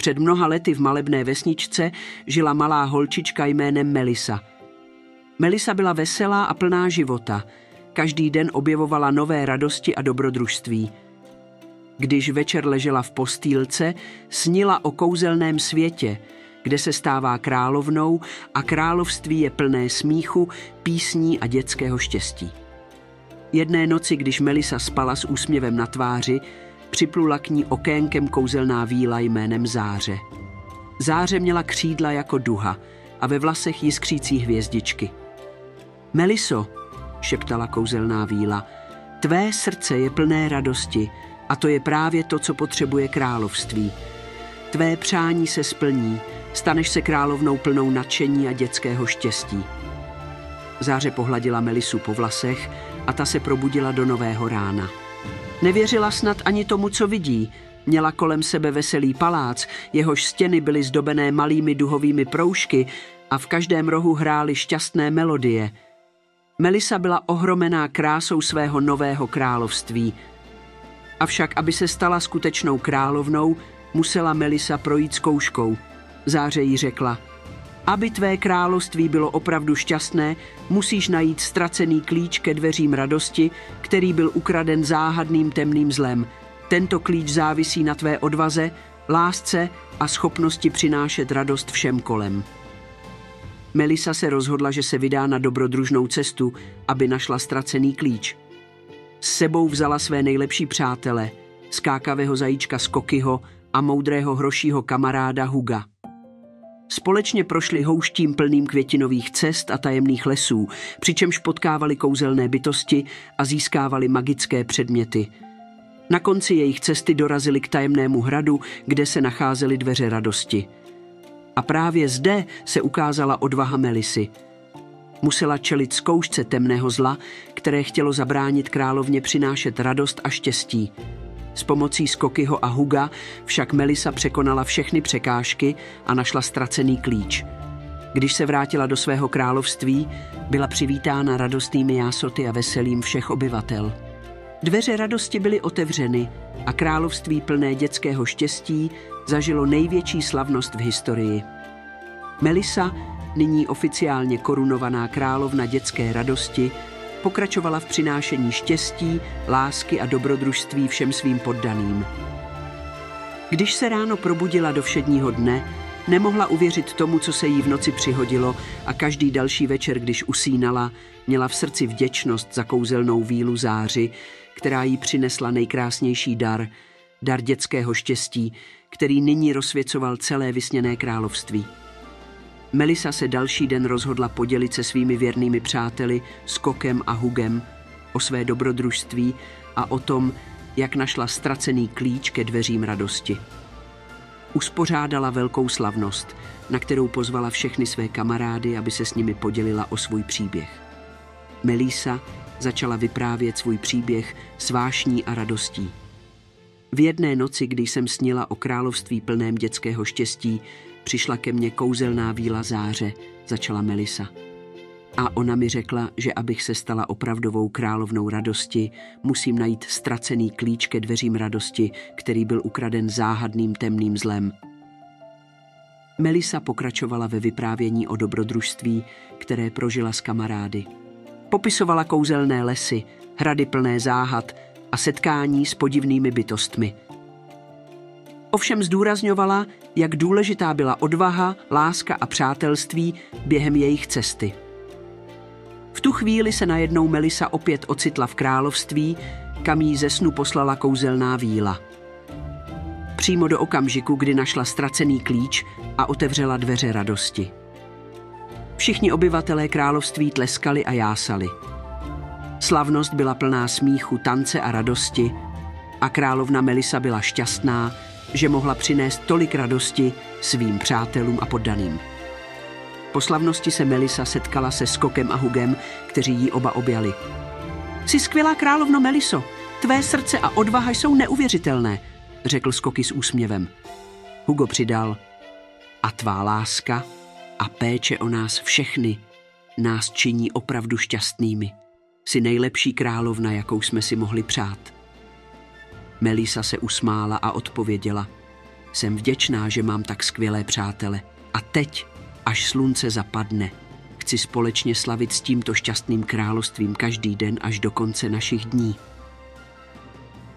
Před mnoha lety v malebné vesničce žila malá holčička jménem Melisa. Melisa byla veselá a plná života. Každý den objevovala nové radosti a dobrodružství. Když večer ležela v postýlce, snila o kouzelném světě, kde se stává královnou a království je plné smíchu, písní a dětského štěstí. Jedné noci, když Melisa spala s úsměvem na tváři, připlula k ní okénkem kouzelná víla jménem Záře. Záře měla křídla jako duha a ve vlasech jiskřící hvězdičky. Meliso, šeptala kouzelná víla, tvé srdce je plné radosti a to je právě to, co potřebuje království. Tvé přání se splní, staneš se královnou plnou nadšení a dětského štěstí. Záře pohladila Melisu po vlasech a ta se probudila do nového rána. Nevěřila snad ani tomu, co vidí. Měla kolem sebe veselý palác, jehož stěny byly zdobené malými duhovými proužky a v každém rohu hrály šťastné melodie. Melisa byla ohromená krásou svého nového království. Avšak, aby se stala skutečnou královnou, musela Melisa projít zkouškou. Záře jí řekla, aby tvé království bylo opravdu šťastné, musíš najít ztracený klíč ke dveřím radosti, který byl ukraden záhadným temným zlem. Tento klíč závisí na tvé odvaze, lásce a schopnosti přinášet radost všem kolem. Melisa se rozhodla, že se vydá na dobrodružnou cestu, aby našla ztracený klíč. S sebou vzala své nejlepší přátele, skákavého zajíčka Skokyho a moudrého hrošího kamaráda Huga. Společně prošli houštím plným květinových cest a tajemných lesů, přičemž potkávali kouzelné bytosti a získávali magické předměty. Na konci jejich cesty dorazili k tajemnému hradu, kde se nacházely dveře radosti. A právě zde se ukázala odvaha Melisy. Musela čelit zkoušce temného zla, které chtělo zabránit královně přinášet radost a štěstí. S pomocí Skokyho a Huga však Melisa překonala všechny překážky a našla ztracený klíč. Když se vrátila do svého království, byla přivítána radostnými jásoty a veselím všech obyvatel. Dveře radosti byly otevřeny a království plné dětského štěstí zažilo největší slavnost v historii. Melisa, nyní oficiálně korunovaná královna dětské radosti, pokračovala v přinášení štěstí, lásky a dobrodružství všem svým poddaným. Když se ráno probudila do všedního dne, nemohla uvěřit tomu, co se jí v noci přihodilo a každý další večer, když usínala, měla v srdci vděčnost za kouzelnou vílu Záři, která jí přinesla nejkrásnější dar dětského štěstí, který nyní rozsvěcoval celé vysněné království. Melisa se další den rozhodla podělit se svými věrnými přáteli Skokem a Hugem o své dobrodružství a o tom, jak našla ztracený klíč ke dveřím radosti. Uspořádala velkou slavnost, na kterou pozvala všechny své kamarády, aby se s nimi podělila o svůj příběh. Melisa začala vyprávět svůj příběh s vášní a radostí. V jedné noci, když jsem snila o království plném dětského štěstí, přišla ke mně kouzelná víla Záře, začala Melisa. A ona mi řekla, že abych se stala opravdovou královnou radosti, musím najít ztracený klíč ke dveřím radosti, který byl ukraden záhadným temným zlem. Melisa pokračovala ve vyprávění o dobrodružství, které prožila s kamarády. Popisovala kouzelné lesy, hrady plné záhad a setkání s podivnými bytostmi. Ovšem zdůrazňovala, jak důležitá byla odvaha, láska a přátelství během jejich cesty. V tu chvíli se najednou Melisa opět ocitla v království, kam jí ze snu poslala kouzelná víla. Přímo do okamžiku, kdy našla ztracený klíč a otevřela dveře radosti. Všichni obyvatelé království tleskali a jásali. Slavnost byla plná smíchu, tance a radosti a královna Melisa byla šťastná, že mohla přinést tolik radosti svým přátelům a poddaným. Po slavnosti se Melisa setkala se Skokem a Hugem, kteří ji oba objali. Jsi skvělá královno Meliso, tvé srdce a odvaha jsou neuvěřitelné, řekl Skoky s úsměvem. Hugo přidal, a tvá láska a péče o nás všechny nás činí opravdu šťastnými. Jsi nejlepší královna, jakou jsme si mohli přát. Melisa se usmála a odpověděla. Jsem vděčná, že mám tak skvělé přátele. A teď, až slunce zapadne, chci společně slavit s tímto šťastným královstvím každý den až do konce našich dní.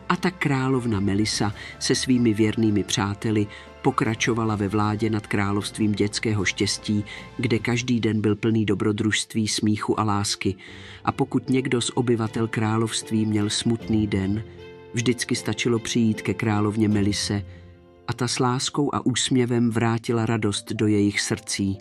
A tak královna Melisa se svými věrnými přáteli pokračovala ve vládě nad královstvím dětského štěstí, kde každý den byl plný dobrodružství, smíchu a lásky. A pokud někdo z obyvatel království měl smutný den, vždycky stačilo přijít ke královně Melise a ta s láskou a úsměvem vrátila radost do jejich srdcí.